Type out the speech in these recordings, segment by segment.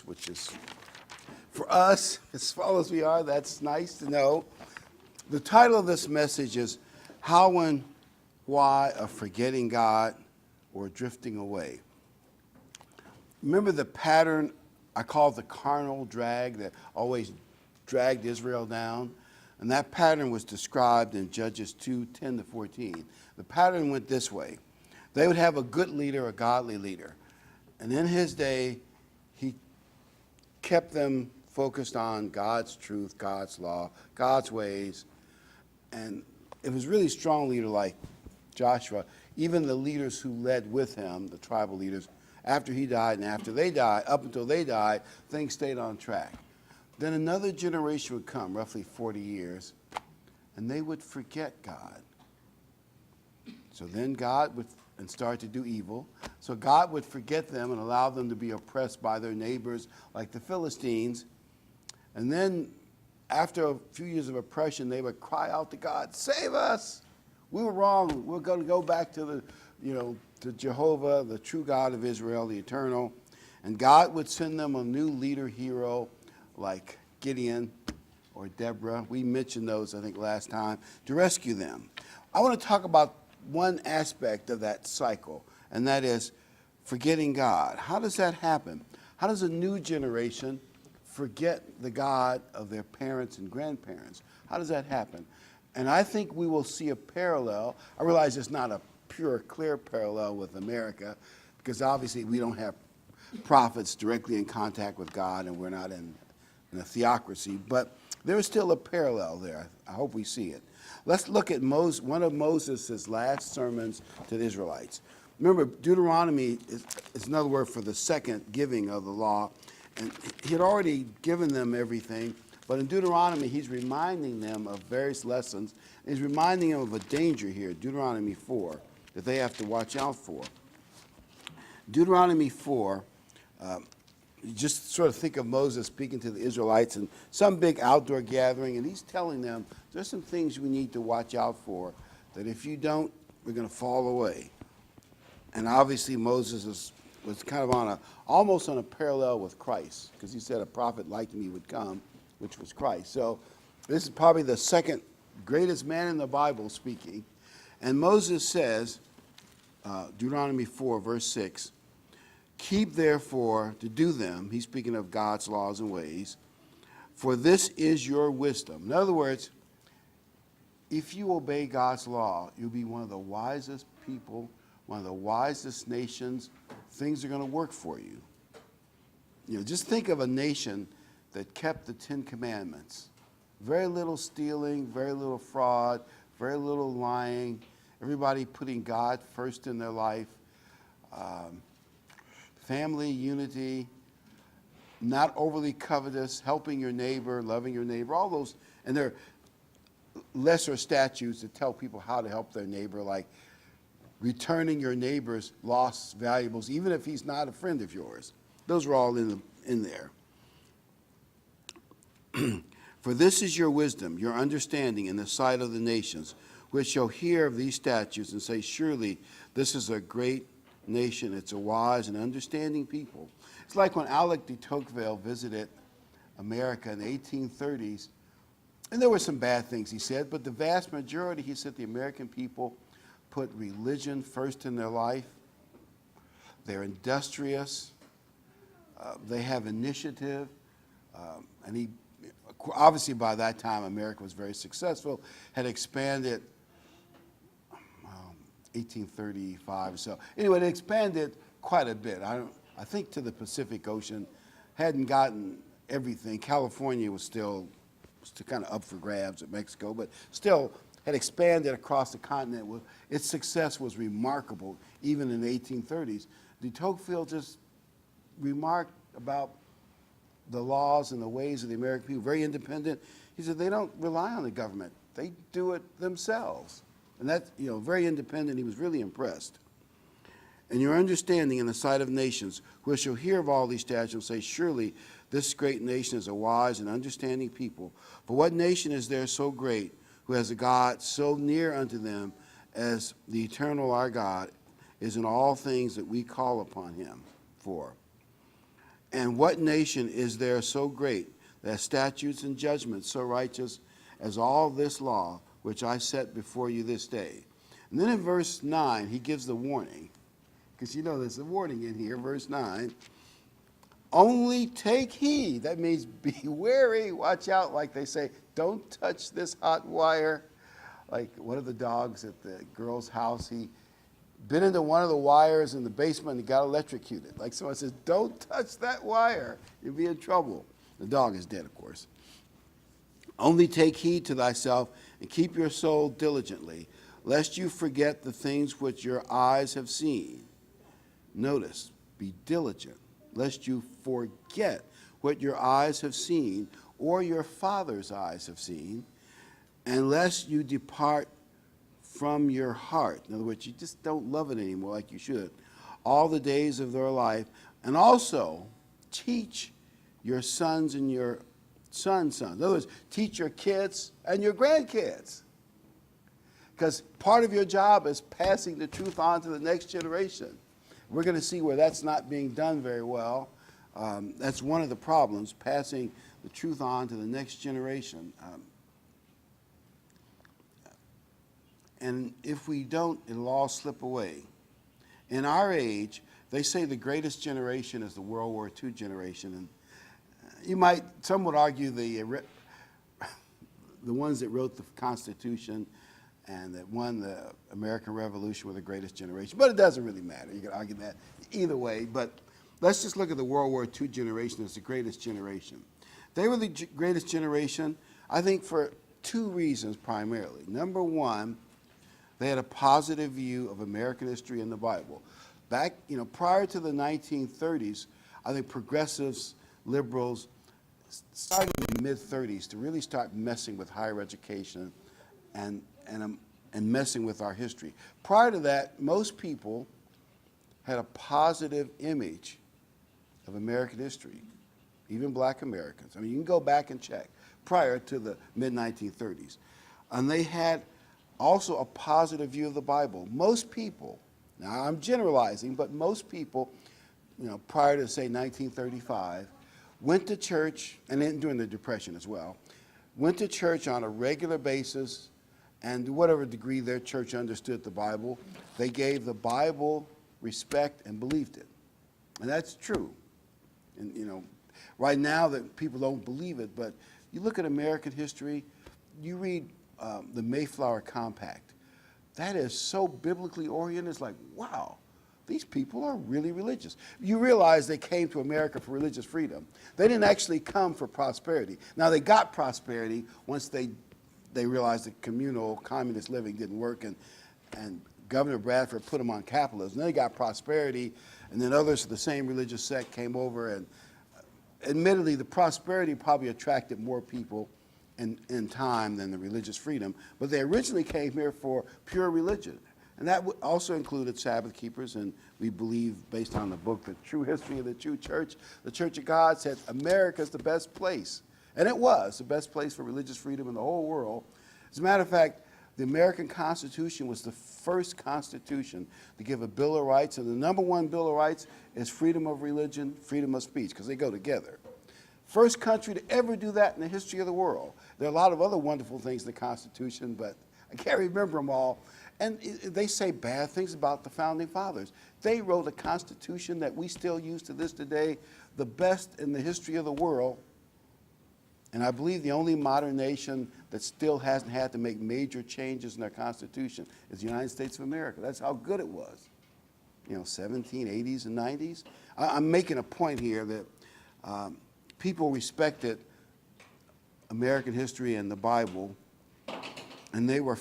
Which is for us, as small as we are, that's nice to know. The title of this message is How and Why of Forgetting God or Drifting Away. Remember the pattern I call the carnal drag that always dragged Israel down? And that pattern was described in Judges 2:10-14. The pattern went this way. They would have a good leader, a godly leader. And in his day, he kept them focused on God's truth, God's law, God's ways. And it was really strong leader like Joshua. Even the leaders who led with him, the tribal leaders, after he died and after they died, up until they died, things stayed on track. Then another generation would come, roughly 40 years, and they would forget God. So then God would and start to do evil. So God would forget them and allow them to be oppressed by their neighbors like the Philistines. And then after a few years of oppression, they would cry out to God, save us. We were wrong. We're going to go back to to Jehovah, the true God of Israel, the eternal. And God would send them a new leader hero like Gideon or Deborah. We mentioned those, I think, last time, to rescue them. I want to talk about one aspect of that cycle, and that is forgetting God. How does that happen? How does a new generation forget the God of their parents and grandparents? How does that happen? And I think we will see a parallel. I realize it's not a pure, clear parallel with America, because obviously we don't have prophets directly in contact with God, and we're not in a theocracy, but there is still a parallel there. I hope we see it. Let's look at one of Moses' last sermons to the Israelites. Remember, Deuteronomy is another word for the second giving of the law. And he had already given them everything, but in Deuteronomy, he's reminding them of various lessons. He's reminding them of a danger here, Deuteronomy 4, that they have to watch out for. Deuteronomy 4, you just sort of think of Moses speaking to the Israelites in some big outdoor gathering, and he's telling them there's some things we need to watch out for, that if you don't, we're going to fall away. And obviously Moses was kind of almost on a parallel with Christ, because he said a prophet like me would come, which was Christ. So this is probably the second greatest man in the Bible speaking. And Moses says, Deuteronomy 4, verse 6, keep therefore to do them, he's speaking of God's laws and ways, for this is your wisdom. In other words, if you obey God's law, you'll be one of the wisest people, one of the wisest nations. Things are going to work for you. Just think of a nation that kept the 10 Commandments. Very little stealing, very little fraud, very little lying, everybody putting God first in their life. Family, unity, not overly covetous, helping your neighbor, loving your neighbor, all those. And there are lesser statutes that tell people how to help their neighbor, like returning your neighbor's lost valuables, even if he's not a friend of yours. Those are all in there. For this is your wisdom, your understanding in the sight of the nations, which shall hear of these statutes and say, surely this is a great nation, it's a wise and understanding people. It's like when Alec de Tocqueville visited America in the 1830s, and there were some bad things he said, but the vast majority, he said, the American people put religion first in their life. They're industrious. They have initiative. And he, obviously by that time, America was very successful, had expanded 1835 or so. Anyway, it expanded quite a bit. I think to the Pacific Ocean, hadn't gotten everything. California was still kind of up for grabs at Mexico, but still had expanded across the continent. Its success was remarkable, even in the 1830s. De Tocqueville just remarked about the laws and the ways of the American people, very independent. He said they don't rely on the government. They do it themselves. And that's, very independent. He was really impressed. And your understanding in the sight of nations, who shall hear of all these statutes, will say, surely this great nation is a wise and understanding people. For what nation is there so great, who has a God so near unto them as the eternal our God is in all things that we call upon him for? And what nation is there so great that has statutes and judgments so righteous as all this law which I set before you this day? And then in verse 9, he gives the warning, because there's a warning in here, verse 9. Only take heed. That means be wary, watch out, like they say. Don't touch this hot wire. Like one of the dogs at the girl's house, he bit into one of the wires in the basement and got electrocuted. Like someone says, don't touch that wire. You'll be in trouble. The dog is dead, of course. Only take heed to thyself and keep your soul diligently, lest you forget the things which your eyes have seen. Notice, be diligent, lest you forget what your eyes have seen or your father's eyes have seen, and lest you depart from your heart. In other words, you just don't love it anymore like you should, all the days of their life. And also, teach your sons and your sons' sons. In other words, teach your kids and your grandkids. Because part of your job is passing the truth on to the next generation. We're going to see where that's not being done very well. That's one of the problems, passing the truth on to the next generation. And if we don't, it'll all slip away. In our age, they say the greatest generation is the World War II generation. And some would argue the ones that wrote the Constitution and that won the American Revolution were the greatest generation. But it doesn't really matter. You can argue that either way. But let's just look at the World War II generation as the greatest generation. They were the greatest generation, I think, for two reasons primarily. Number one, they had a positive view of American history and the Bible. Back, prior to the 1930s, I think progressives, liberals, started in the mid-30s to really start messing with higher education and messing with our history. Prior to that, most people had a positive image of American history, even black Americans. I mean, you can go back and check prior to the mid-1930s. And they had also a positive view of the Bible. Most people, now I'm generalizing, but most people, prior to, say, 1935, went to church, and then during the Depression as well, went to church on a regular basis, and to whatever degree their church understood the Bible, they gave the Bible respect and believed it. And that's true. And, right now that people don't believe it, but you look at American history, you read the Mayflower Compact. That is so biblically oriented. It's like, wow, these people are really religious. You realize they came to America for religious freedom. They didn't actually come for prosperity. Now, they got prosperity once they realized that communal communist living didn't work, and Governor Bradford put them on capitalism. Then they got prosperity, and then others of the same religious sect came over, and admittedly, the prosperity probably attracted more people in time than the religious freedom, but they originally came here for pure religion. And that also included Sabbath keepers, and we believe, based on the book, The True History of the True Church, the Church of God said America's the best place. And it was the best place for religious freedom in the whole world. As a matter of fact, the American Constitution was the first constitution to give a Bill of Rights, and the number one Bill of Rights is freedom of religion, freedom of speech, because they go together. First country to ever do that in the history of the world. There are a lot of other wonderful things in the Constitution, but I can't remember them all. And they say bad things about the Founding Fathers. They wrote a Constitution that we still use to this day, the best in the history of the world. And I believe the only modern nation that still hasn't had to make major changes in their Constitution is the United States of America. That's how good it was. 1780s and 90s. I'm making a point here that people respected American history and the Bible, and they were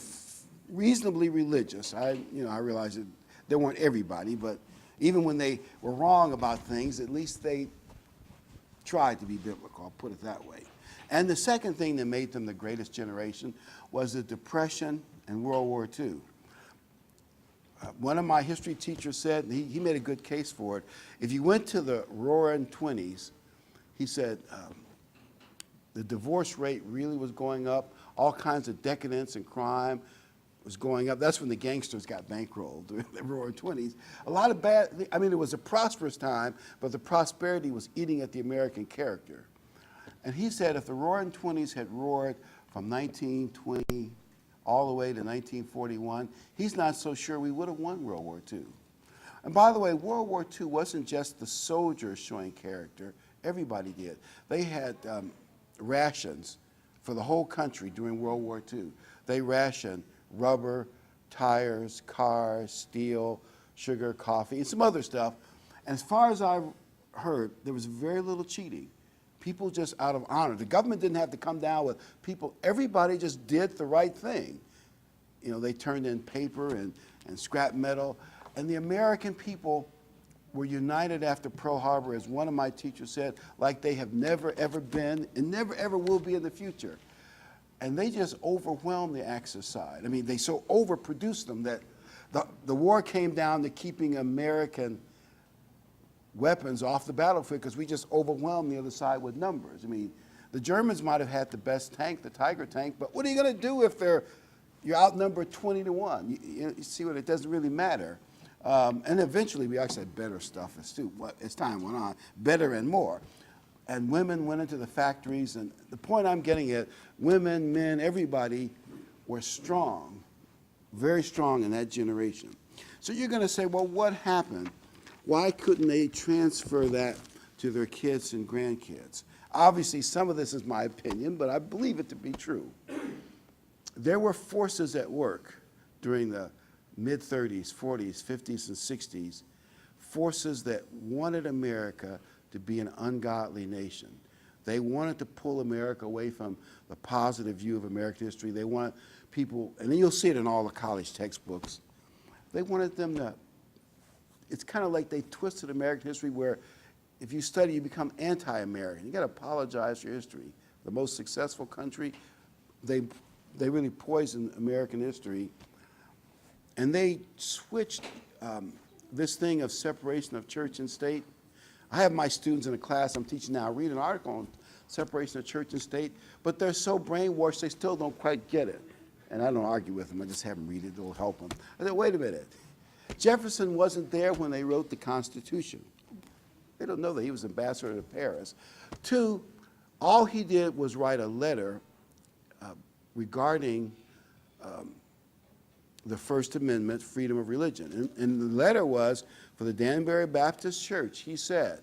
reasonably religious. I realize that they weren't everybody, but even when they were wrong about things, at least they tried to be biblical, I'll put it that way. And the second thing that made them the greatest generation was the Depression and World War II. One of my history teachers said, and he made a good case for it, if you went to the Roaring '20s, he said the divorce rate really was going up, all kinds of decadence and crime was going up. That's when the gangsters got bankrolled during the Roaring '20s. A lot of bad, I mean, it was a prosperous time, but the prosperity was eating at the American character. And he said if the Roaring '20s had roared from 1920 all the way to 1941, he's not so sure we would have won World War II. And by the way, World War II wasn't just the soldiers showing character. Everybody did. They had rations for the whole country during World War II. They rationed rubber, tires, cars, steel, sugar, coffee, and some other stuff. And as far as I've heard, there was very little cheating. People just out of honor. The government didn't have to come down with people. Everybody just did the right thing. They turned in paper and scrap metal. And the American people were united after Pearl Harbor, as one of my teachers said, like they have never, ever been and never, ever will be in the future. And they just overwhelmed the Axis side. I mean, they so overproduced them that the war came down to keeping American weapons off the battlefield because we just overwhelmed the other side with numbers. I mean, the Germans might have had the best tank, the Tiger tank, but what are you going to do if you're outnumbered 20-1? You see what, it doesn't really matter. And eventually we actually had better stuff as time went on, better and more. And women went into the factories, and the point I'm getting at, women, men, everybody were strong, very strong in that generation. So you're going to say, well, what happened? Why couldn't they transfer that to their kids and grandkids? Obviously, some of this is my opinion, but I believe it to be true. There were forces at work during the mid-30s, 40s, 50s, and 60s, forces that wanted America to be an ungodly nation. They wanted to pull America away from the positive view of American history. They wanted people, and then you'll see it in all the college textbooks, they wanted them to, it's kind of like they twisted American history where if you study, you become anti-American. You got to apologize for your history. The most successful country, they really poisoned American history. And they switched this thing of separation of church and state. I have my students in a class I'm teaching now read an article on separation of church and state, but they're so brainwashed they still don't quite get it. And I don't argue with them, I just have them read it, it'll help them. I said, wait a minute. Jefferson wasn't there when they wrote the Constitution. They don't know that he was ambassador to Paris. 2, all he did was write a letter regarding the First Amendment, freedom of religion. And the letter was, for the Danbury Baptist Church, he said,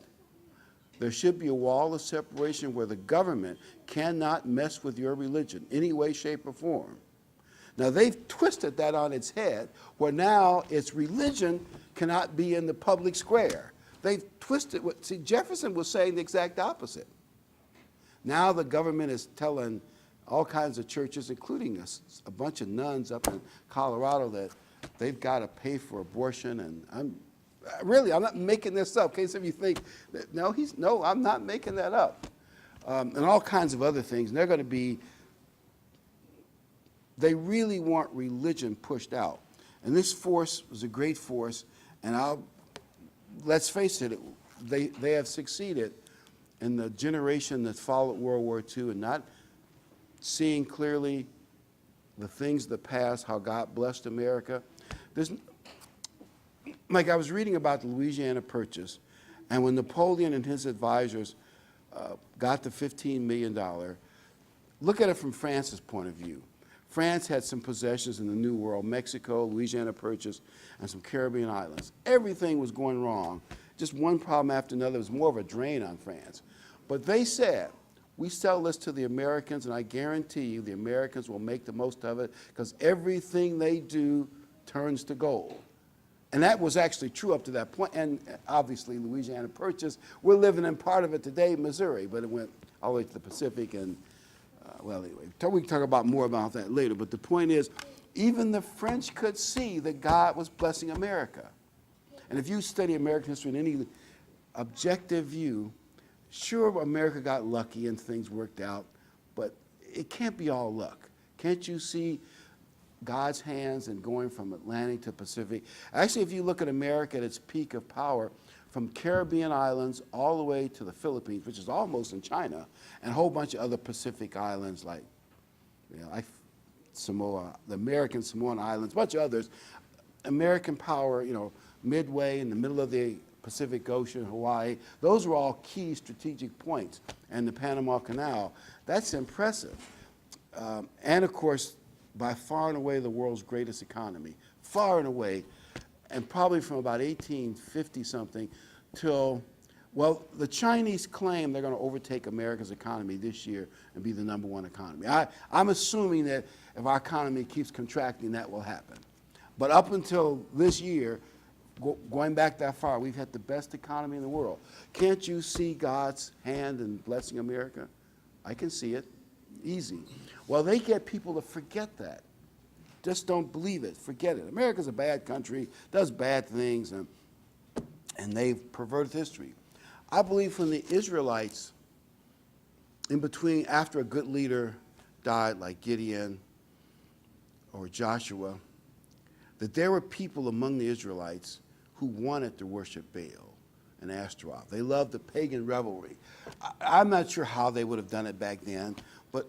there should be a wall of separation where the government cannot mess with your religion, any way, shape, or form. Now, they've twisted that on its head, where now its religion cannot be in the public square. They've twisted see, Jefferson was saying the exact opposite. Now the government is telling all kinds of churches, including a bunch of nuns up in Colorado, that they've got to pay for abortion. And I'm not making this up. In case if you think, that, no, I'm not making that up. And all kinds of other things. And they're going to be, they really want religion pushed out. And this force was a great force. And let's face it, they have succeeded in the generation that followed World War II and not seeing clearly the things of the past, how God blessed America. Like I was reading about the Louisiana Purchase, and when Napoleon and his advisors got the $15 million, look at it from France's point of view. France had some possessions in the New World, Mexico, Louisiana Purchase, and some Caribbean islands. Everything was going wrong. Just one problem after another. It was more of a drain on France. But they said, we sell this to the Americans, and I guarantee you the Americans will make the most of it because everything they do turns to gold. And that was actually true up to that point. And obviously, Louisiana Purchase, we're living in part of it today, Missouri, but it went all the way to the Pacific. And, well, anyway, we can talk about more about that later. But the point is, even the French could see that God was blessing America. And if you study American history in any objective view, sure, America got lucky and things worked out, but it can't be all luck. Can't you see God's hands in going from Atlantic to Pacific? Actually, if you look at America at its peak of power, from Caribbean islands all the way to the Philippines, which is almost in China, and a whole bunch of other Pacific islands like, like Samoa, the American Samoan Islands, a bunch of others, American power, Midway in the middle of the Pacific Ocean, Hawaii, those were all key strategic points. And the Panama Canal, that's impressive. And of course, by far and away the world's greatest economy, far and away, and probably from about 1850-something till, well, the Chinese claim they're going to overtake America's economy this year and be the #1 economy. I'm assuming that if our economy keeps contracting, that will happen. But up until this year, going back that far, we've had the best economy in the world. Can't you see God's hand in blessing America? I can see it. Easy. Well, they get people to forget that. Just don't believe it. Forget it. America's a bad country, does bad things, and they've perverted history. I believe when the Israelites, in between, after a good leader died, like Gideon or Joshua, that there were people among the Israelites who wanted to worship Baal and Ashtaroth. They loved the pagan revelry. I'm not sure how they would have done it back then, but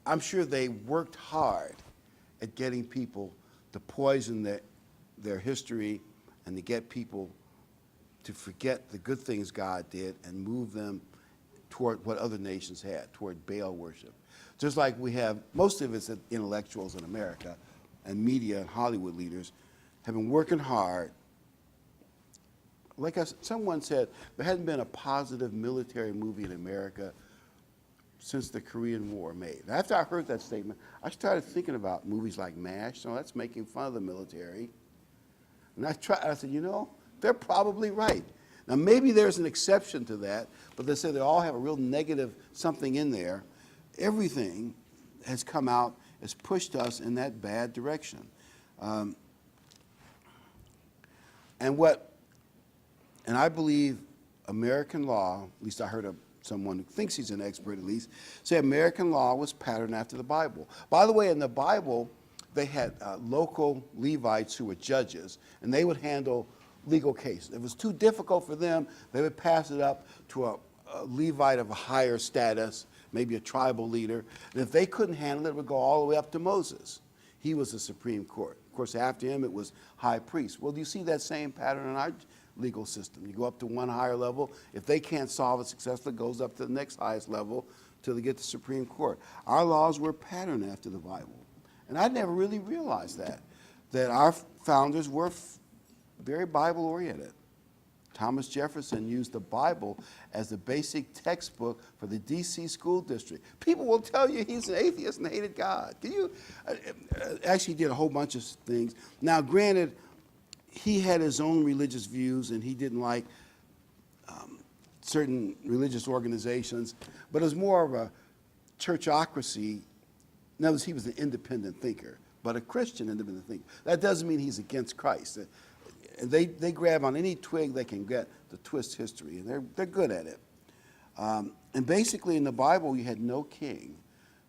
I'm sure they worked hard at getting people to poison their history and to get people to forget the good things God did and move them toward what other nations had, toward Baal worship. Just like we have, most of us intellectuals in America and media and Hollywood leaders have been working hard. Like someone said, there hadn't been a positive military movie in America since the Korean War made. After I heard that statement, I started thinking about movies like MASH. So that's making fun of the military. And I said, they're probably right. Now, maybe there's an exception to that, but they say they all have a real negative something in there. Everything has come out, has pushed us in that bad direction. And I believe American law, at least I heard of someone who thinks he's an expert at least, say American law was patterned after the Bible. By the way, in the Bible, they had local Levites who were judges, and they would handle legal cases. If it was too difficult for them, they would pass it up to a Levite of a higher status, maybe a tribal leader. And if they couldn't handle it, it would go all the way up to Moses. He was the Supreme Court. Of course, after him, it was high priest. Well, do you see that same pattern in our legal system? You go up to one higher level. If they can't solve it successfully, it goes up to the next highest level till they get to Supreme Court. Our laws were patterned after the Bible. And I never really realized that our founders were very Bible-oriented. Thomas Jefferson used the Bible as the basic textbook for the D.C. school district. People will tell you he's an atheist and hated God. Actually, he did a whole bunch of things. Now, granted, he had his own religious views, and he didn't like certain religious organizations, but it was more of a churchocracy. In other words, he was an independent thinker, but a Christian independent thinker. That doesn't mean he's against Christ. They grab on any twig they can get to twist history, and they're good at it. And basically, in the Bible, you had no king.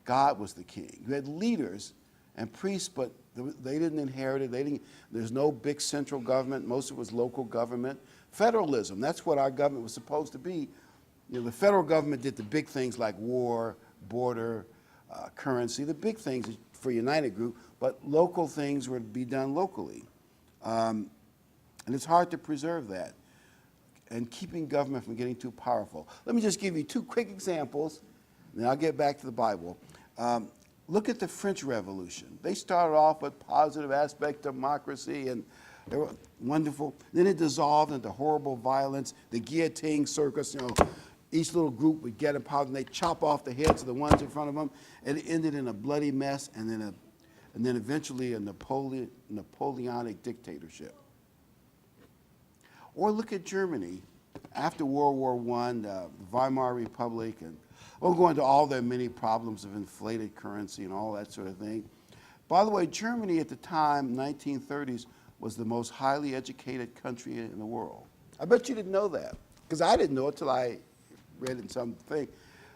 God was the king. You had leaders and priests, but they didn't inherit it. There's no big central government. Most of it was local government. Federalism, that's what our government was supposed to be. The federal government did the big things like war, border, currency, the big things for United Group, but local things were to be done locally. And it's hard to preserve that and keeping government from getting too powerful. Let me just give you two quick examples, and then I'll get back to the Bible. Look at the French Revolution. They started off with positive aspect democracy, and they were wonderful. Then it dissolved into horrible violence, the guillotine circus. Each little group would get in power, and they'd chop off the heads of the ones in front of them, and it ended in a bloody mess, and then eventually a Napoleonic dictatorship. Or look at Germany. After World War I, the Weimar Republic, and we'll go into all their many problems of inflated currency and all that sort of thing. By the way, Germany at the time, 1930s, was the most highly educated country in the world. I bet you didn't know that, because I didn't know it till I read in something.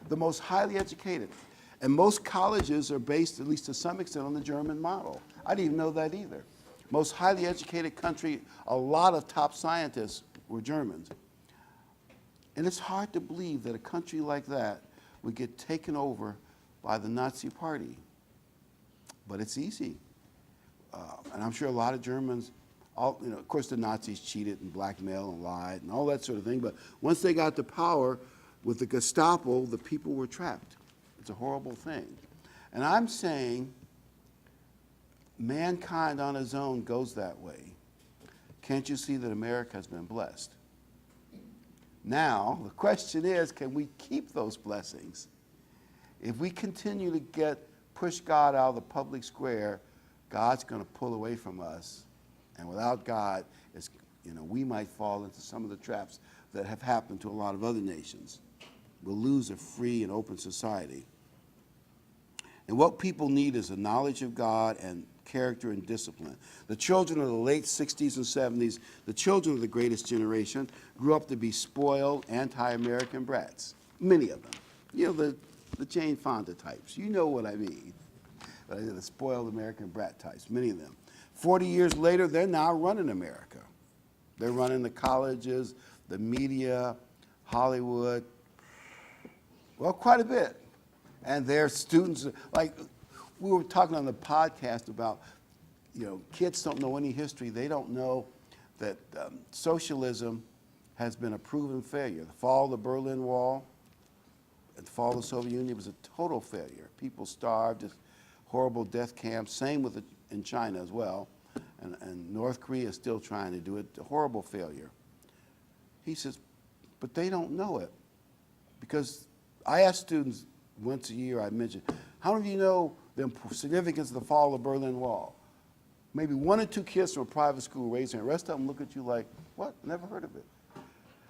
The most highly educated. And most colleges are based, at least to some extent, on the German model. I didn't even know that either. Most highly educated country, a lot of top scientists were Germans. And it's hard to believe that a country like that would get taken over by the Nazi Party. But it's easy. And I'm sure a lot of Germans, of course the Nazis cheated and blackmailed and lied and all that sort of thing, but once they got to power with the Gestapo, the people were trapped. It's a horrible thing. And I'm saying mankind on its own goes that way. Can't you see that America has been blessed? Now, the question is, can we keep those blessings? If we continue to push God out of the public square, God's going to pull away from us. And without God, we might fall into some of the traps that have happened to a lot of other nations. We'll lose a free and open society. And what people need is a knowledge of God and character and discipline. The children of the late 60s and 70s, the children of the greatest generation, grew up to be spoiled, anti-American brats. Many of them. The Jane Fonda types. You know what I mean. The spoiled American brat types, many of them. 40 years later, they're now running America. They're running the colleges, the media, Hollywood, well, quite a bit. And their students, like we were talking on the podcast about, kids don't know any history. They don't know that socialism has been a proven failure. The fall of the Berlin Wall, the fall of the Soviet Union was a total failure. People starved, just horrible death camps. Same with in China as well. And North Korea is still trying to do it. A horrible failure. He says, but they don't know it. Because I ask students once a year, I mention, how many of you know the significance of the fall of the Berlin Wall? Maybe one or two kids from a private school raise their hand. The rest of them look at you like, what? Never heard of it.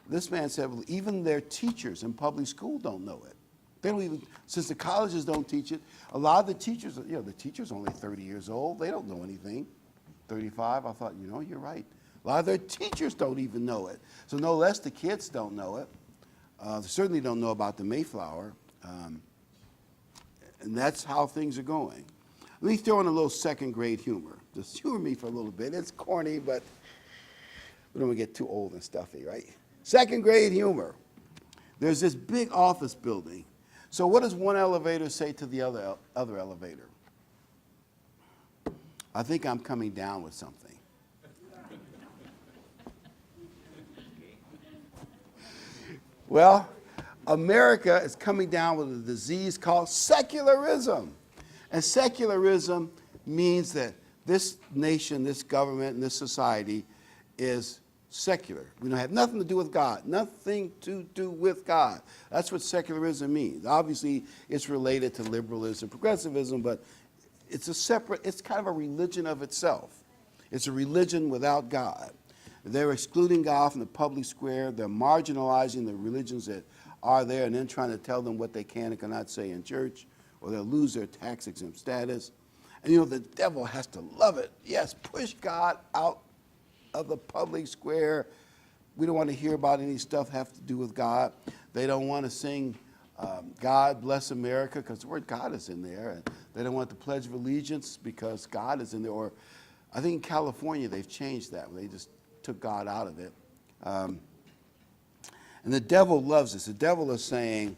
This man said, well, even their teachers in public school don't know it. They don't even, since the colleges don't teach it, a lot of the teachers, the teacher's only 30 years old. They don't know anything. 35, I thought, you're right. A lot of their teachers don't even know it. So no less the kids don't know it. They certainly don't know about the Mayflower. And that's how things are going. Let me throw in a little second grade humor. Just humor me for a little bit. It's corny, but we don't want to get too old and stuffy, right? Second grade humor. There's this big office building. So what does one elevator say to the other elevator? I think I'm coming down with something. Well, America is coming down with a disease called secularism. And secularism means that this nation, this government, and this society is secular. We don't have nothing to do with God. Nothing to do with God. That's what secularism means. Obviously, it's related to liberalism, progressivism, but it's kind of a religion of itself. It's a religion without God. They're excluding God from the public square. They're marginalizing the religions that are there and then trying to tell them what they can and cannot say in church, or they'll lose their tax-exempt status. And the devil has to love it. Yes, push God out of the public square. We don't want to hear about any stuff have to do with God. They don't want to sing God Bless America because the word God is in there. And they don't want the Pledge of Allegiance because God is in there. Or I think in California they've changed that. They just took God out of it. And the devil loves this. The devil is saying,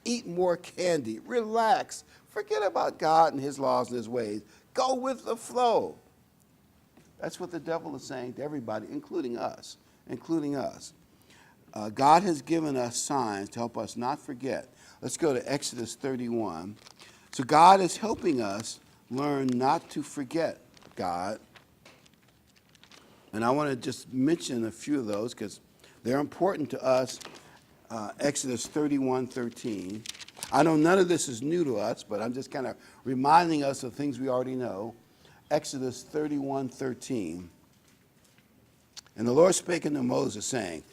eat more candy, relax, forget about God and his laws and his ways. Go with the flow. That's what the devil is saying to everybody, including us. God has given us signs to help us not forget. Let's go to Exodus 31. So God is helping us learn not to forget God. And I want to just mention a few of those because they're important to us. Exodus 31:13. I know none of this is new to us, but I'm just kind of reminding us of things we already know. Exodus 31:13. And the Lord spake unto Moses, saying,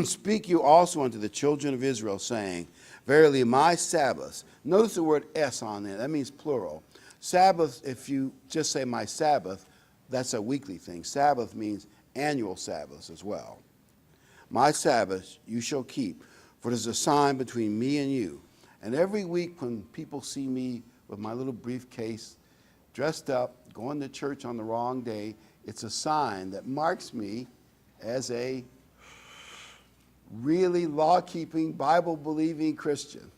Speak you also unto the children of Israel, saying, Verily my Sabbaths. Notice the word S on there. That means plural. Sabbath, if you just say my Sabbath, that's a weekly thing. Sabbath means annual Sabbaths as well. My Sabbaths you shall keep, for it is a sign between me and you. And every week when people see me with my little briefcase, dressed up, going to church on the wrong day, it's a sign that marks me as a really law-keeping, Bible-believing Christian.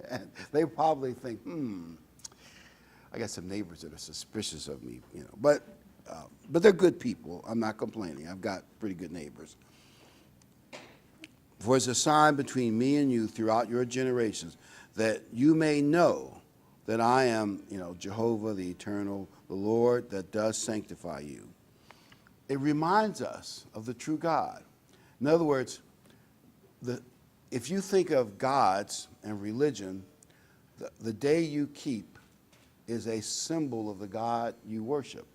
And they probably think, I got some neighbors that are suspicious of me, But they're good people. I'm not complaining. I've got pretty good neighbors. For it's a sign between me and you throughout your generations, that you may know that I am, Jehovah, the eternal, the Lord that does sanctify you. It reminds us of the true God. In other words, if you think of gods and religion, the day you keep is a symbol of the God you worship.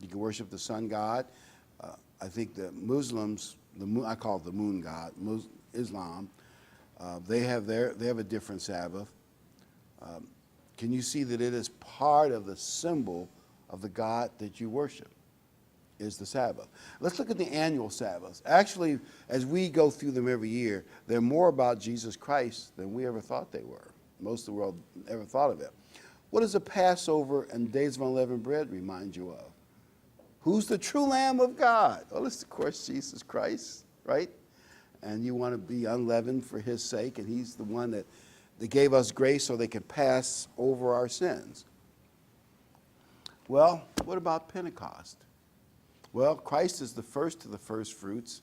You can worship the sun god. I think the Muslims, I call it the moon god, Islam, they have a different Sabbath. Can you see that it is part of the symbol of the God that you worship? Is the Sabbath. Let's look at the annual Sabbaths. Actually, as we go through them every year, they're more about Jesus Christ than we ever thought they were. Most of the world never thought of it. What does the Passover and Days of Unleavened Bread remind you of? Who's the true Lamb of God? Well, it's, of course, Jesus Christ, right? And you want to be unleavened for his sake, and he's the one that gave us grace so they could pass over our sins. Well, what about Pentecost? Well, Christ is the first of the first fruits.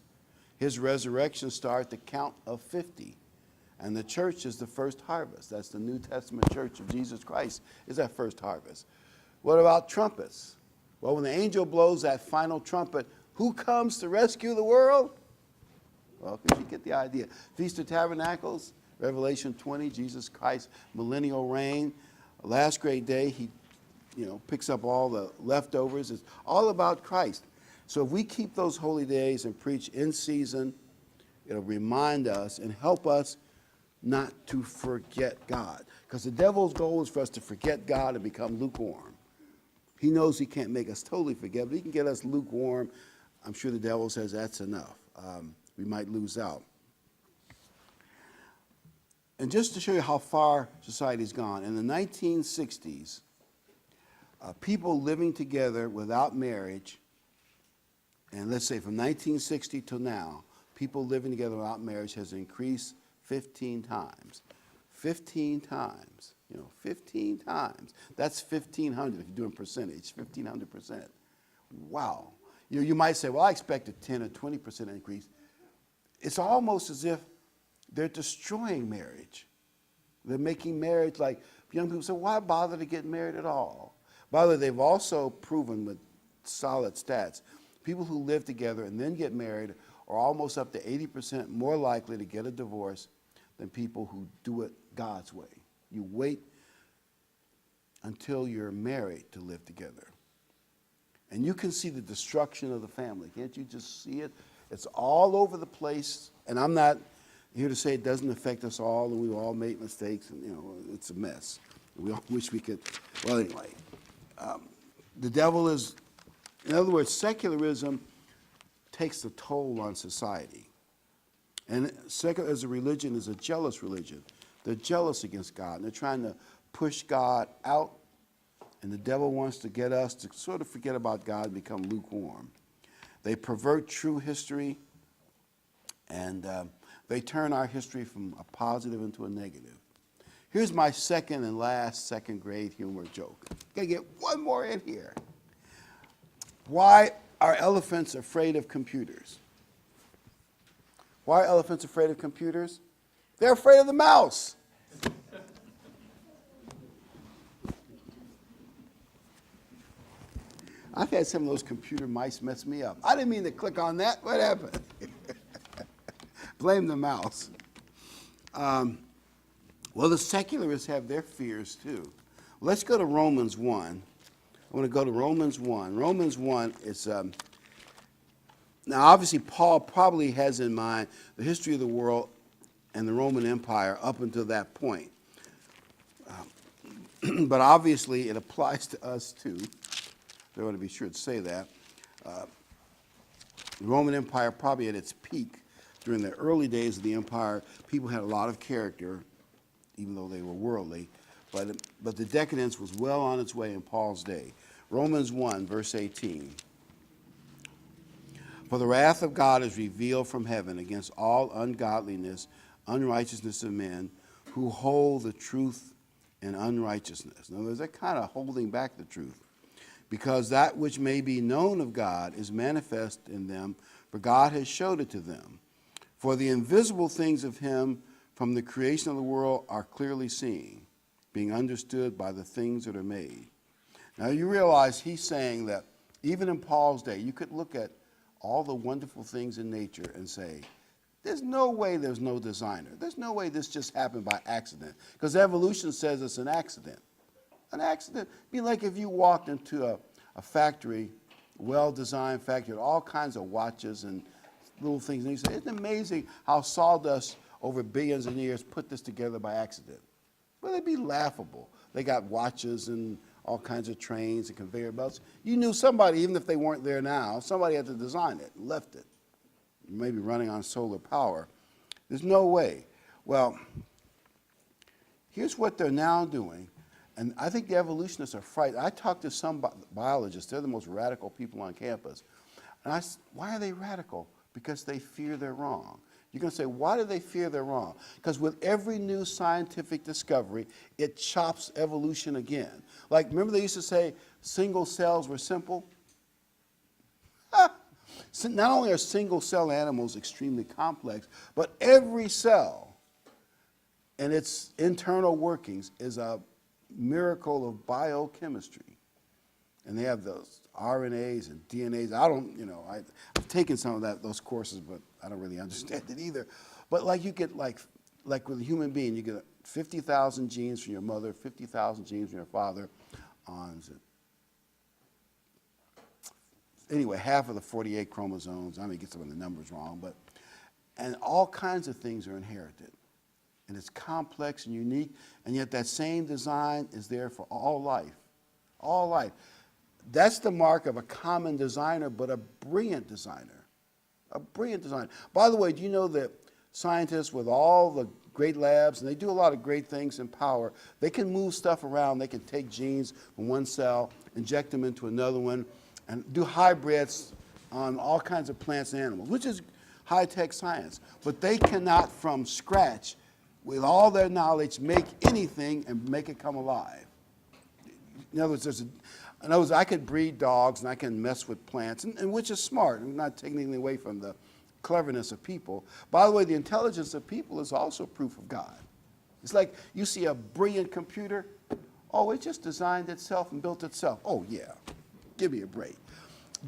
His resurrection started the count of 50. And the church is the first harvest. That's the New Testament church of Jesus Christ is that first harvest. What about trumpets? Well, when the angel blows that final trumpet, who comes to rescue the world? Well, you get the idea. Feast of Tabernacles, Revelation 20, Jesus Christ, millennial reign. Last great day, he picks up all the leftovers. It's all about Christ. So if we keep those holy days and preach in season, it'll remind us and help us not to forget God. Because the devil's goal is for us to forget God and become lukewarm. He knows he can't make us totally forget, but he can get us lukewarm. I'm sure the devil says that's enough. We might lose out. And just to show you how far society's gone, in the 1960s, people living together without marriage, and let's say from 1960 till now, people living together without marriage has increased 15 times. 15 times. 15 times. That's 1,500 if you're doing percentage, 1,500%. Wow. You might say, well, I expect a 10 or 20% increase. It's almost as if they're destroying marriage. They're making marriage like, young people say, why bother to get married at all? By the way, they've also proven with solid stats, people who live together and then get married are almost up to 80% more likely to get a divorce than people who do it God's way. You wait until you're married to live together. And you can see the destruction of the family. Can't you just see it? It's all over the place. And I'm not here to say it doesn't affect us all and we all make mistakes and it's a mess. We all wish we could. Well, anyway, the devil is, in other words, secularism takes a toll on society. And secular as a religion is a jealous religion. They're jealous against God, and they're trying to push God out, and the devil wants to get us to sort of forget about God and become lukewarm. They pervert true history, and they turn our history from a positive into a negative. Here's my second and last second-grade humor joke. Gotta get one more in here. Why are elephants afraid of computers? Why are elephants afraid of computers? They're afraid of the mouse. I've had some of those computer mice mess me up. I didn't mean to click on that. What happened? Blame the mouse. Well, the secularists have their fears too. Let's go to Romans 1. I want to go to Romans 1. Romans 1 is Now, obviously, Paul probably has in mind the history of the world and the Roman Empire up until that point. But obviously, it applies to us too. I want to be sure to say that. The Roman Empire probably at its peak during the early days of the empire. People had a lot of character, even though they were worldly. But the decadence was well on its way in Paul's day. Romans 1, verse 18. For the wrath of God is revealed from heaven against all ungodliness, unrighteousness of men who hold the truth in unrighteousness. In other words, they're kind of holding back the truth. Because that which may be known of God is manifest in them, for God has showed it to them. For the invisible things of him from the creation of the world are clearly seen, being understood by the things that are made. Now you realize he's saying that even in Paul's day, you could look at all the wonderful things in nature and say, there's no way there's no designer. There's no way this just happened by accident. Because evolution says it's an accident. An accident be like if you walked into a factory, well-designed factory, with all kinds of watches and little things, and you say, isn't it amazing how sawdust over billions of years put this together by accident? Well, it'd be laughable. They got watches and all kinds of trains and conveyor belts. You knew somebody, even if they weren't there now, somebody had to design it and left it. Maybe running on solar power. There's no way. Well, here's what they're now doing. And I think the evolutionists are frightened. I talked to some biologists. They're the most radical people on campus. And I said, why are they radical? Because they fear they're wrong. You're going to say, why do they fear they're wrong? Because with every new scientific discovery, it chops evolution again. Like, remember they used to say single cells were simple? So not only are single cell animals extremely complex, but every cell and its internal workings is a miracle of biochemistry. And they have those RNAs and DNAs. I've taken some of those courses, but I don't really understand it either. But like you get like with a human being, you get 50,000 genes from your mother, 50,000 genes from your father on, anyway, half of the 48 chromosomes. I may get some of the numbers wrong, and all kinds of things are inherited. And it's complex and unique, and yet that same design is there for all life. All life. That's the mark of a common designer, but a brilliant designer. A brilliant designer. By the way, do you know that scientists with all the great labs, and they do a lot of great things in power, they can move stuff around. They can take genes from one cell, inject them into another one, and do hybrids on all kinds of plants and animals, which is high-tech science. But they cannot, from scratch, with all their knowledge, make anything and make it come alive. In other words, I could breed dogs and I can mess with plants, and which is smart. I'm not taking anything away from the cleverness of people. By the way, the intelligence of people is also proof of God. It's like you see a brilliant computer. Oh, it just designed itself and built itself. Oh, yeah. Give me a break.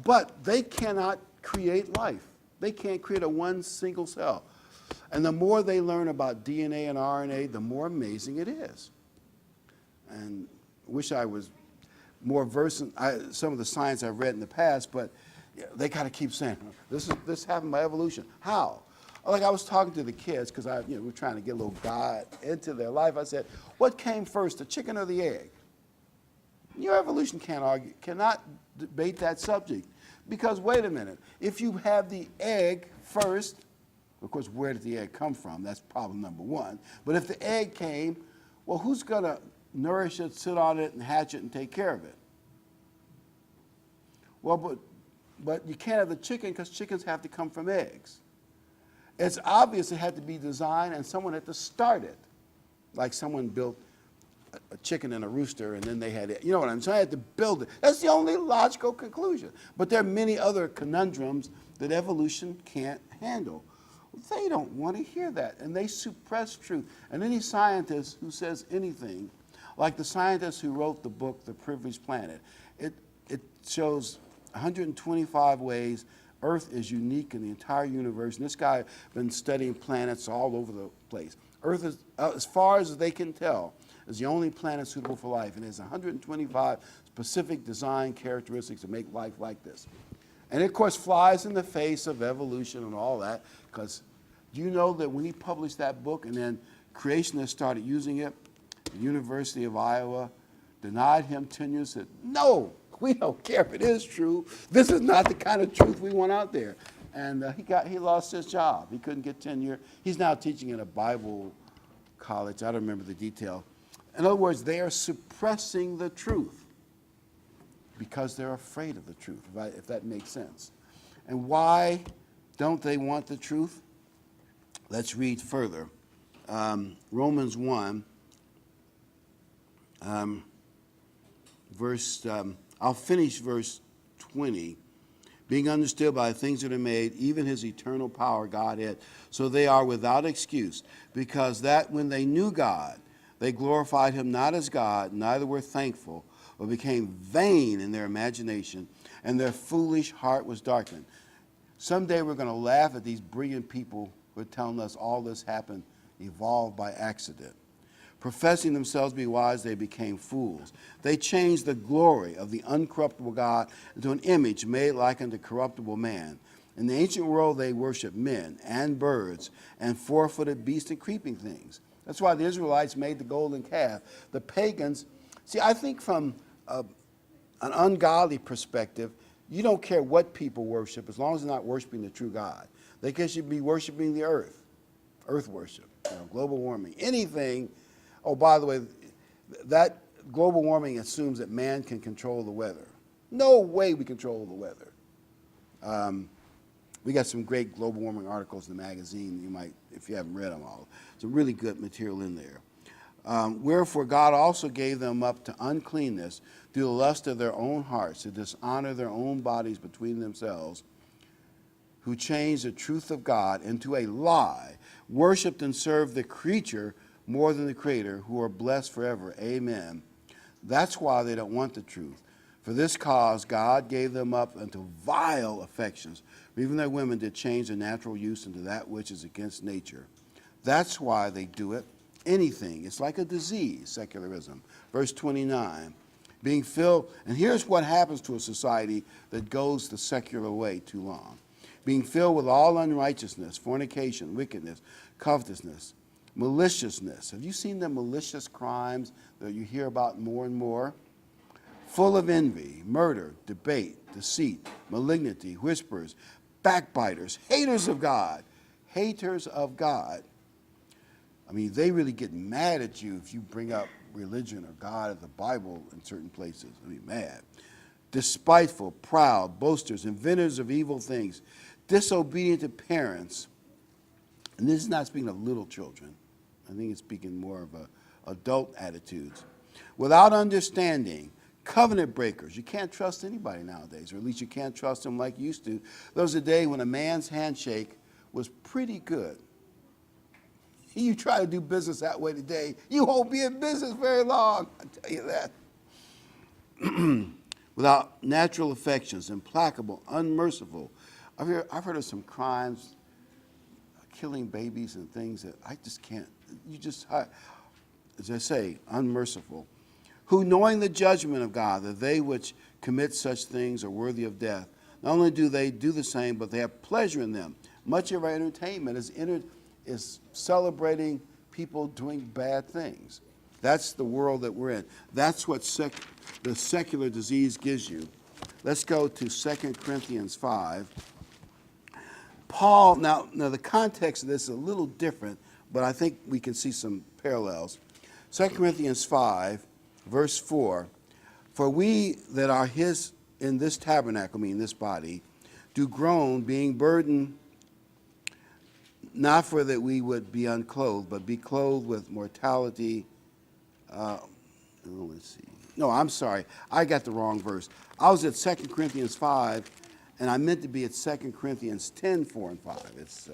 But they cannot create life. They can't create a one single cell. And the more they learn about DNA and RNA, the more amazing it is. And I wish I was more versed in some of the science I've read in the past, but they got to keep saying, this happened by evolution. How? Like I was talking to the kids, because we're trying to get a little God into their life. I said, what came first, the chicken or the egg? Your evolution cannot debate that subject. Because wait a minute, if you have the egg first, of course, where did the egg come from? That's problem number one. But if the egg came, well, who's going to nourish it, sit on it, and hatch it, and take care of it? Well, but you can't have the chicken because chickens have to come from eggs. It's obvious it had to be designed, and someone had to start it. Like someone built a chicken and a rooster, and then they had it. You know what I'm saying? I had to build it. That's the only logical conclusion. But there are many other conundrums that evolution can't handle. They don't want to hear that, and they suppress truth. And any scientist who says anything, like the scientist who wrote the book, The Privileged Planet, it shows 125 ways Earth is unique in the entire universe. And this guy has been studying planets all over the place. Earth is, as far as they can tell, is the only planet suitable for life, and it has 125 specific design characteristics to make life like this. And it, of course, flies in the face of evolution and all that, because do you know that when he published that book and then creationists started using it, the University of Iowa denied him tenure, said, no, we don't care if it is true. This is not the kind of truth we want out there. And he lost his job. He couldn't get tenure. He's now teaching in a Bible college. I don't remember the detail. In other words, they are suppressing the truth because they're afraid of the truth, if that makes sense. And why don't they want the truth? Let's read further. Romans 1, I'll finish verse 20. Being understood by things that are made, even his eternal power, Godhead, so they are without excuse, because that when they knew God, they glorified him not as God, neither were thankful, but became vain in their imagination, and their foolish heart was darkened. Someday we're going to laugh at these brilliant people who are telling us all this happened, evolved by accident. Professing themselves to be wise, they became fools. They changed the glory of the uncorruptible God into an image made like unto corruptible man. In the ancient world, they worshiped men and birds and four-footed beasts and creeping things. That's why the Israelites made the golden calf. The pagans, see, I think from an ungodly perspective, you don't care what people worship as long as they're not worshiping the true God. They should be worshiping the earth worship, global warming, anything. Oh, by the way, that global warming assumes that man can control the weather. No way we control the weather. We got some great global warming articles in the magazine. You might, if you haven't read them all, some really good material in there. Wherefore God also gave them up to uncleanness through the lust of their own hearts, to dishonor their own bodies between themselves, who changed the truth of God into a lie, worshipped and served the creature more than the Creator, who are blessed forever. Amen. That's why they don't want the truth. For this cause God gave them up unto vile affections. Even their women did change their natural use into that which is against nature. That's why they do it. Anything. It's like a disease, secularism. Verse 29. Being filled, and here's what happens to a society that goes the secular way too long. Being filled with all unrighteousness, fornication, wickedness, covetousness, maliciousness. Have you seen the malicious crimes that you hear about more and more? Full of envy, murder, debate, deceit, malignity, whisperers, backbiters, haters of God. Haters of God. I mean, they really get mad at you if you bring up religion or God or the Bible in certain places. I mean, mad. Despiteful, proud, boasters, inventors of evil things, disobedient to parents. And this is not speaking of little children. I think it's speaking more of adult attitudes. Without understanding, covenant breakers. You can't trust anybody nowadays, or at least you can't trust them like you used to. There was a day when a man's handshake was pretty good. You try to do business that way today, you won't be in business very long, I tell you that. Without natural affections, implacable, unmerciful. I've heard of some crimes, killing babies and things that I just can't, as I say, unmerciful. Who, knowing the judgment of God, that they which commit such things are worthy of death, not only do they do the same, but they have pleasure in them. Much of our entertainment is celebrating people doing bad things. That's the world that we're in. That's what the secular disease gives you. Let's go to 2 Corinthians 5. Paul, now the context of this is a little different, but I think we can see some parallels. 2 Corinthians 5, verse 4, for we that are his in this tabernacle, meaning this body, do groan, being burdened, not for that we would be unclothed, but be clothed with mortality. Let's see. No, I'm sorry. I got the wrong verse. I was at 2 Corinthians 5, and I meant to be at 2 Corinthians 10, 4 and 5. It's,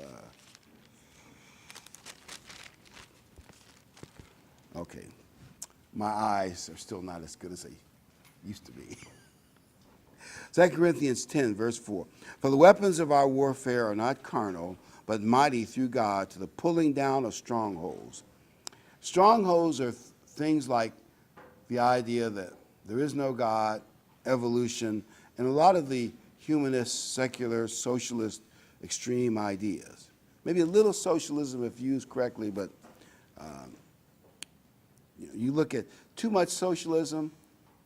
okay. My eyes are still not as good as they used to be. 2 Corinthians 10, verse 4. For the weapons of our warfare are not carnal, but mighty through God to the pulling down of strongholds. Strongholds are things like the idea that there is no God, evolution, and a lot of the humanist, secular, socialist, extreme ideas. Maybe a little socialism if used correctly, but you look at too much socialism,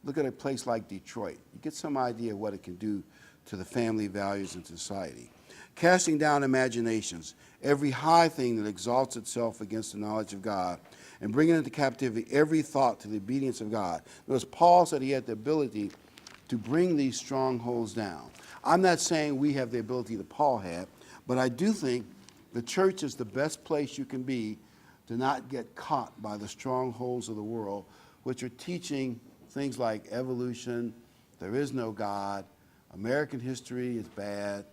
look at a place like Detroit. You get some idea of what it can do to the family values and society. Casting down imaginations, every high thing that exalts itself against the knowledge of God, and bringing into captivity every thought to the obedience of God. Notice Paul said he had the ability to bring these strongholds down. I'm not saying we have the ability that Paul had, but I do think the church is the best place you can be to not get caught by the strongholds of the world, which are teaching things like evolution, there is no God, American history is bad,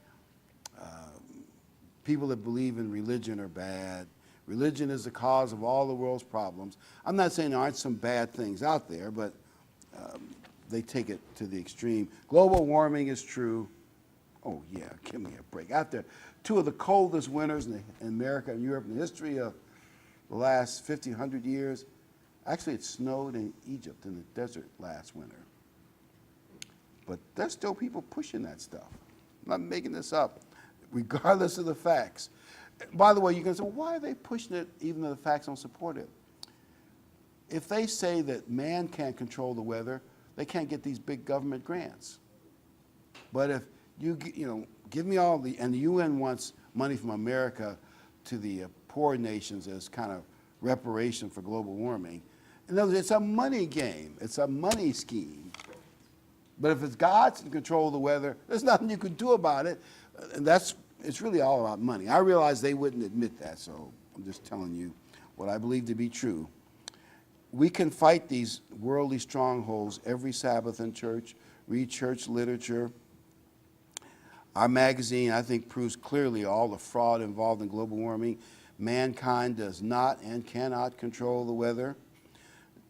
people that believe in religion are bad, religion is the cause of all the world's problems. I'm not saying there aren't some bad things out there, but they take it to the extreme. Global warming is true. Oh yeah, give me a break. After two of the coldest winters in America and Europe in the history of the last 50, 100 years, actually it snowed in Egypt in the desert last winter. But there's still people pushing that stuff. I'm not making this up, regardless of the facts. By the way, you can say, well, why are they pushing it even though the facts don't support it? If they say that man can't control the weather, they can't get these big government grants. But if you give me all the, and the UN wants money from America to the poor nations as kind of reparation for global warming. In other words, it's a money game. It's a money scheme. But if it's God's in control of the weather, there's nothing you can do about it. And it's really all about money. I realize they wouldn't admit that, so I'm just telling you what I believe to be true. We can fight these worldly strongholds every Sabbath in church, read church literature. Our magazine, I think, proves clearly all the fraud involved in global warming. Mankind does not and cannot control the weather.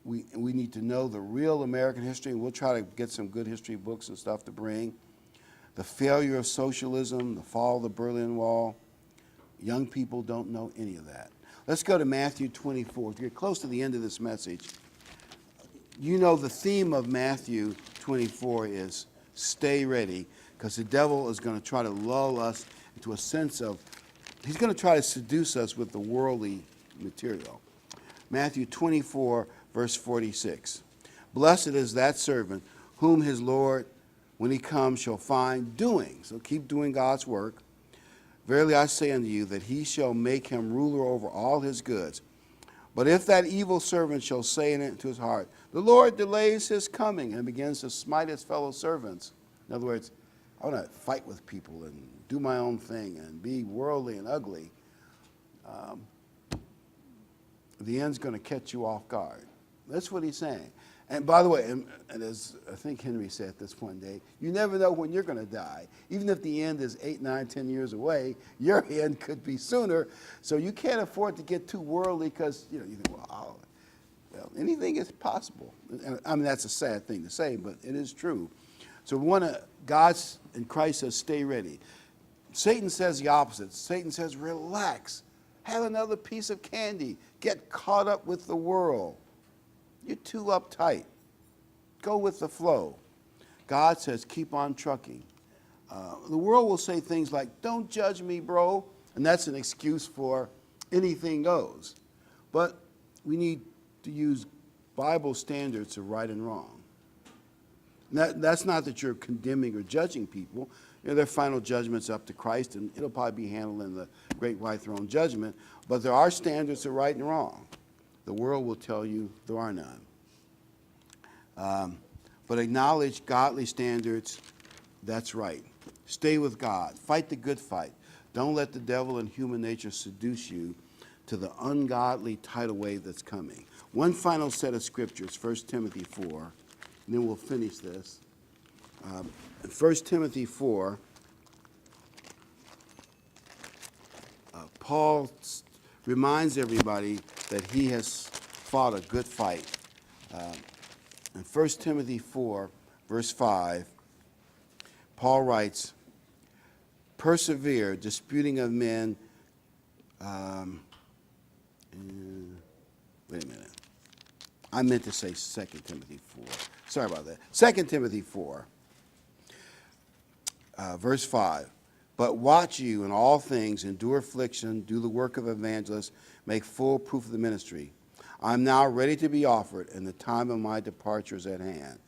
We need to know the real American history, and we'll try to get some good history books and stuff to bring. The failure of socialism, the fall of the Berlin Wall. Young people don't know any of that. Let's go to Matthew 24. To get close to the end of this message, you know the theme of Matthew 24 is stay ready, because the devil is going to try to lull us into a sense of, he's going to try to seduce us with the worldly material. Matthew 24, verse 46. Blessed is that servant whom his Lord, when he comes, shall find doing. So keep doing God's work. Verily I say unto you that he shall make him ruler over all his goods. But if that evil servant shall say into his heart, the Lord delays his coming, and begins to smite his fellow servants. In other words, I want to fight with people and do my own thing and be worldly and ugly. The end's going to catch you off guard. That's what he's saying. And by the way, and as I think Henry said at this point in the day, you never know when you're going to die. Even if the end is 8, 9, 10 years away, your end could be sooner. So you can't afford to get too worldly because, you think, well, anything is possible. And, I mean, that's a sad thing to say, but it is true. So we want to, God's and Christ says, stay ready. Satan says the opposite. Satan says, relax. Have another piece of candy. Get caught up with the world. You're too uptight. Go with the flow. God says, keep on trucking. The world will say things like, don't judge me, bro. And that's an excuse for anything goes. But we need to use Bible standards of right and wrong. That's not that you're condemning or judging people. Their final judgment's up to Christ, and it'll probably be handled in the great white throne judgment. But there are standards of right and wrong. The world will tell you there are none. But acknowledge godly standards, that's right. Stay with God. Fight the good fight. Don't let the devil and human nature seduce you to the ungodly tidal wave that's coming. One final set of scriptures, 1 Timothy 4, and then we'll finish this. 1 Timothy 4, Paul reminds everybody that he has fought a good fight. In 1 Timothy 4, verse 5, Paul writes, persevere, disputing of men. Wait a minute. I meant to say 2 Timothy 4. Sorry about that. 2 Timothy 4. Verse 5. But watch you in all things, endure affliction, do the work of evangelists, make full proof of the ministry. I am now ready to be offered, and the time of my departure is at hand.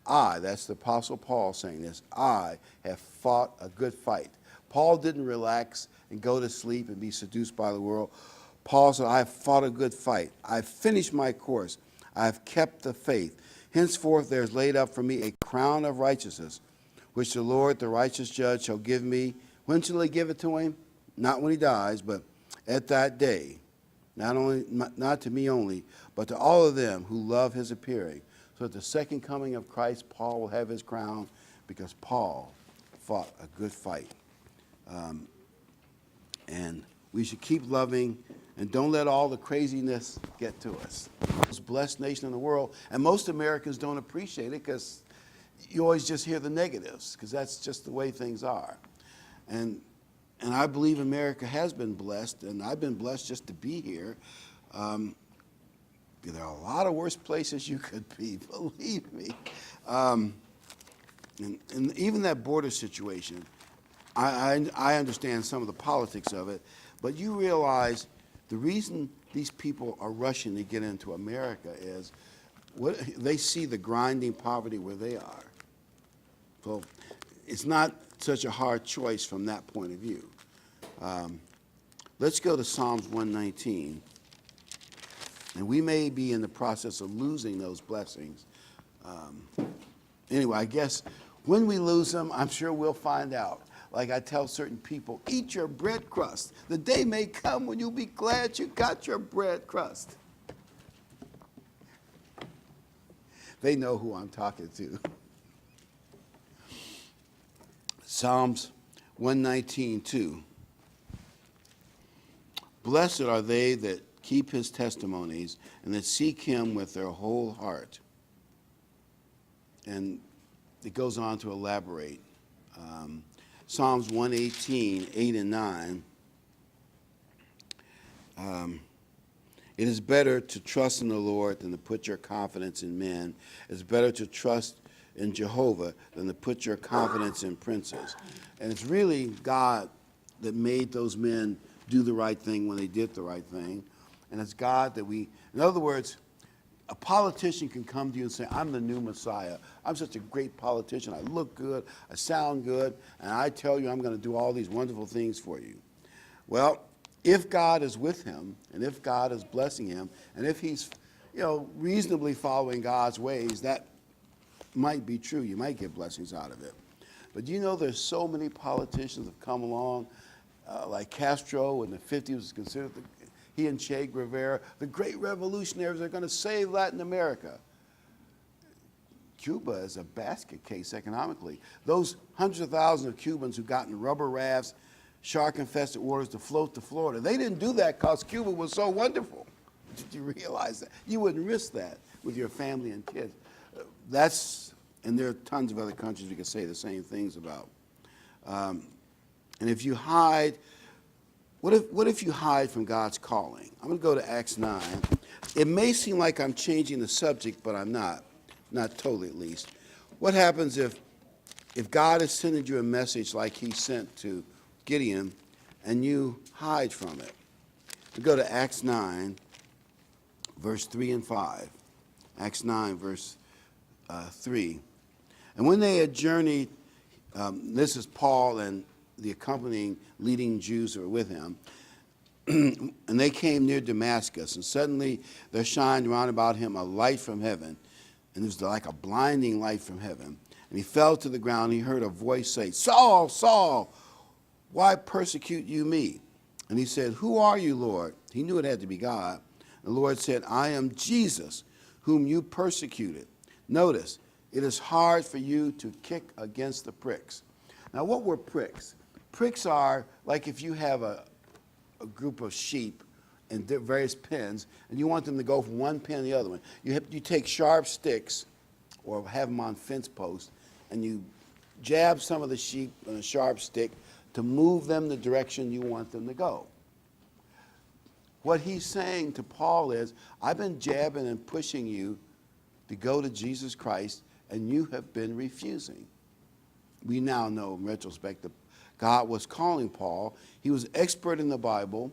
That's the Apostle Paul saying this, I have fought a good fight. Paul didn't relax and go to sleep and be seduced by the world. Paul said, I have fought a good fight. I have finished my course. I have kept the faith. Henceforth there is laid up for me a crown of righteousness, which the Lord, the righteous judge, shall give me. When shall he give it to him? Not when he dies, but at that day. Not to me only, but to all of them who love his appearing. So at the second coming of Christ, Paul will have his crown because Paul fought a good fight. And we should keep loving and don't let all the craziness get to us. Most blessed nation in the world, and most Americans don't appreciate it because you always just hear the negatives because that's just the way things are. And I believe America has been blessed, and I've been blessed just to be here. There are a lot of worse places you could be, believe me. And even that border situation, I understand some of the politics of it, but you realize the reason these people are rushing to get into America is they see the grinding poverty where they are. So it's not such a hard choice from that point of view. Let's go to Psalms 119. And we may be in the process of losing those blessings. Anyway, I guess when we lose them, I'm sure we'll find out. Like I tell certain people, eat your bread crust. The day may come when you'll be glad you got your bread crust. They know who I'm talking to. Psalms 119:2. Blessed are they that keep his testimonies and that seek him with their whole heart. And it goes on to elaborate. Psalms 118:8 and 9. It is better to trust in the Lord than to put your confidence in men. It's better to trust in Jehovah than to put your confidence in princes. And it's really God that made those men do the right thing when they did the right thing. And it's God that in other words, a politician can come to you and say, I'm the new Messiah. I'm such a great politician. I look good, I sound good, and I tell you I'm going to do all these wonderful things for you. Well, if God is with him, and if God is blessing him, and if he's reasonably following God's ways, that might be true. You might get blessings out of it. But there's so many politicians that have come along, like Castro in the 50s was considered he and Che Guevara, the great revolutionaries are going to save Latin America. Cuba is a basket case economically. Those hundreds of thousands of Cubans who got in rubber rafts, shark-infested waters to float to Florida, they didn't do that because Cuba was so wonderful. Did you realize that? You wouldn't risk that with your family and kids. And there are tons of other countries we could say the same things about. And if you hide, what if you hide from God's calling? I'm going to go to Acts 9. It may seem like I'm changing the subject, but I'm not totally at least. What happens if God is sending you a message like he sent to Gideon and you hide from it? We go to Acts 9, verse 3 and 5. Acts 9, verse 3. And when they had journeyed, this is Paul and the accompanying leading Jews who were with him, and they came near Damascus, and suddenly there shined round about him a light from heaven, and it was like a blinding light from heaven. And he fell to the ground, and he heard a voice say, Saul, Saul, why persecute you me? And he said, Who are you, Lord? He knew it had to be God. And the Lord said, I am Jesus, whom you persecuted. Notice, it is hard for you to kick against the pricks. Now, what were pricks? Pricks are like if you have a group of sheep in various pens, and you want them to go from one pen to the other one. You take sharp sticks, or have them on fence posts, and you jab some of the sheep on a sharp stick to move them the direction you want them to go. What he's saying to Paul is, I've been jabbing and pushing you to go to Jesus Christ, and you have been refusing. we now know in retrospect that God was calling Paul. He was expert in the Bible.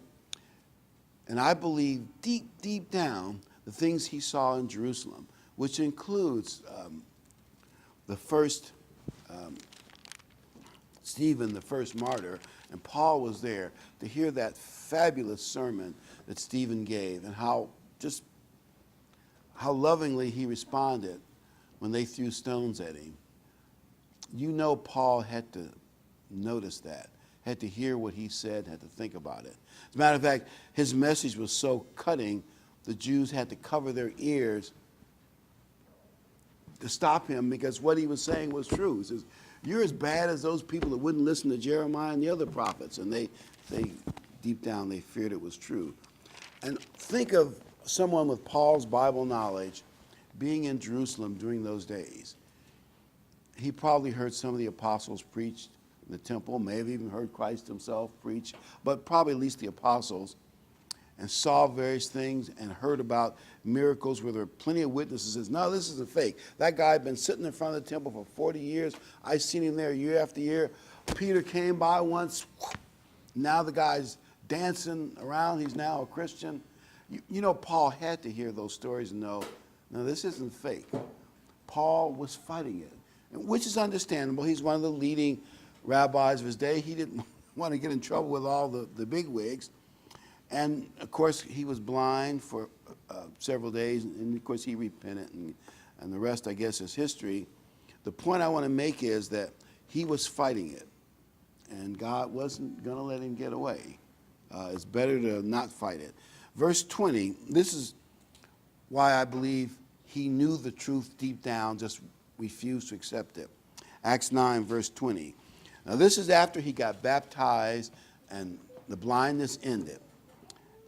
And I believe deep, deep down, the things he saw in Jerusalem, which includes the first Stephen, the first martyr, and Paul was there to hear that fabulous sermon that Stephen gave, and how lovingly he responded when they threw stones at him. You know, Paul had to notice that, had to hear what he said, had to think about it. As a matter of fact, his message was so cutting, the Jews had to cover their ears to stop him, because what he was saying was true. He says, you're as bad as those people that wouldn't listen to Jeremiah and the other prophets. And they deep down, they feared it was true. And think of someone with Paul's Bible knowledge being in Jerusalem during those days. He probably heard some of the apostles preach in the temple, may have even heard Christ himself preach, but probably at least the apostles, and saw various things and heard about miracles where there were plenty of witnesses. Says, no, this isn't fake. That guy had been sitting in front of the temple for 40 years. I've seen him there year after year. Peter came by once. Now the guy's dancing around. He's now a Christian. You know, Paul had to hear those stories and know, no, this isn't fake. Paul was fighting it, which is understandable. He's one of the leading rabbis of his day. He didn't want to get in trouble with all the big wigs. And, of course, he was blind for several days, and, of course, he repented, and the rest, I guess, is history. The point I want to make is that he was fighting it, and God wasn't going to let him get away. It's better to not fight it. Verse 20, this is why I believe he knew the truth deep down, just refused to accept it. Acts 9, verse 20. Now, this is after he got baptized and the blindness ended.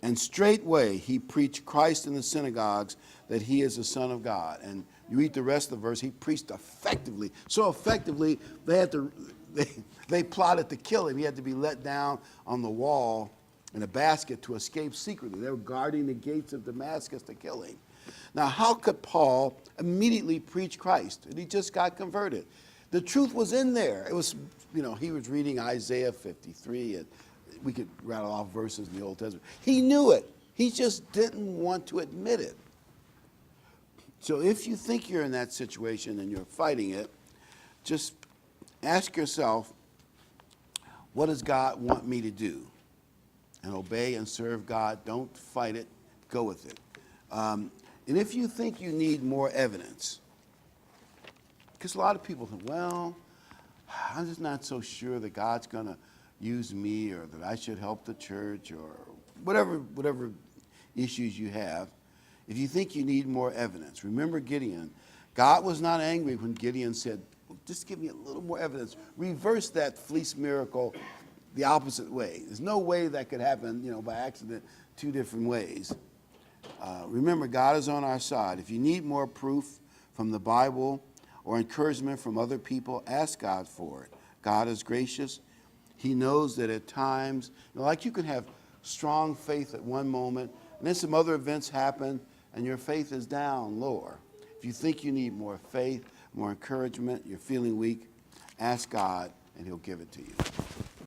And straightway he preached Christ in the synagogues, that he is the Son of God. And you read the rest of the verse, he preached effectively. So effectively, they plotted to kill him. He had to be let down on the wall in a basket to escape secretly. They were guarding the gates of Damascus to kill him. Now, how could Paul immediately preach Christ? And he just got converted. The truth was in there. It was, he was reading Isaiah 53, and we could rattle off verses in the Old Testament. He knew it. He just didn't want to admit it. So if you think you're in that situation and you're fighting it, just ask yourself, what does God want me to do? And obey and serve God. Don't fight it. Go with it. And if you think you need more evidence, because a lot of people think, well, I'm just not so sure that God's going to use me, or that I should help the church, or whatever issues you have. If you think you need more evidence, remember Gideon. God was not angry when Gideon said, well, just give me a little more evidence. Reverse that fleece miracle the opposite way. There's no way that could happen, by accident, two different ways. Remember, God is on our side. If you need more proof from the Bible or encouragement from other people, ask God for it. God is gracious. He knows that at times, like you can have strong faith at one moment, and then some other events happen, and your faith is down lower. If you think you need more faith, more encouragement, you're feeling weak, ask God, and he'll give it to you.